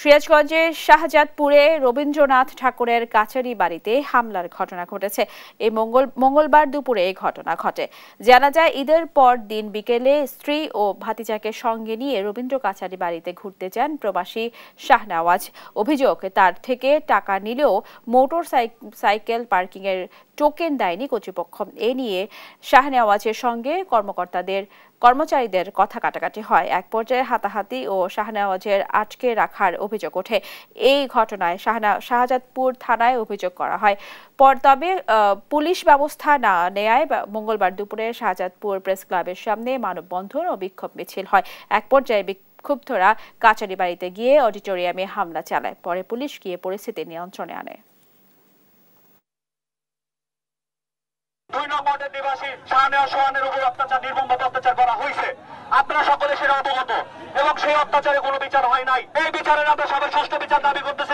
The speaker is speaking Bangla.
সিরাজগঞ্জের শাহজাদপুরে রবীন্দ্রনাথ ঠাকুরের কাছারি বাড়িতে হামলার ঘটনা ঘটেছে। এই মঙ্গলবার দুপুরে এই ঘটনা ঘটে। জানা যায়, ঈদের পর দিন বিকেলে স্ত্রী ও ভাতিজাকে সঙ্গে নিয়ে রবীন্দ্র কাছারি বাড়িতে ঘুরতে যান প্রবাসী শাহনেওয়াজ। অভিযোগ, তার থেকে টাকা নিলেও মোটর সাইকেল পার্কিংয়ের টোকেন দেয়নি কর্তৃপক্ষ। এ নিয়ে শাহনেওয়াজের সঙ্গে কর্মচারীদের কথা কাটাকাটি হয়। এক পর্যায়ে হাতাহাতি ও শাহনেওয়াজের আটকে রাখার অভিযোগ ওঠে। এই ঘটনায় শাহজাদপুর থানায় অভিযোগ করা হয়। তবে পুলিশ ব্যবস্থা না নেয়ায় মঙ্গলবার দুপুরে শাহজাদপুর প্রেস ক্লাবের সামনে মানববন্ধন ও বিক্ষোভ মিছিল হয়। এক পর্যায়ে বিক্ষুব্ধরা কাছারি বাড়িতে গিয়ে অডিটোরিয়ামে হামলা চালায়। পরে পুলিশ গিয়ে পরিস্থিতি নিয়ন্ত্রণে আনে। 2 নং ওয়ার্ডের নিবাসী শাহনেওয়াজ সোহানের উপর নির্মমভাবে অত্যাচার করা হয়েছে। আপনারা সকলে সেটা অবগত এবং সেই অত্যাচারে কোনো বিচার হয় নাই। এই বিচারের আমরা সবাই সুষ্ঠু বিচার দাবি করতেছি।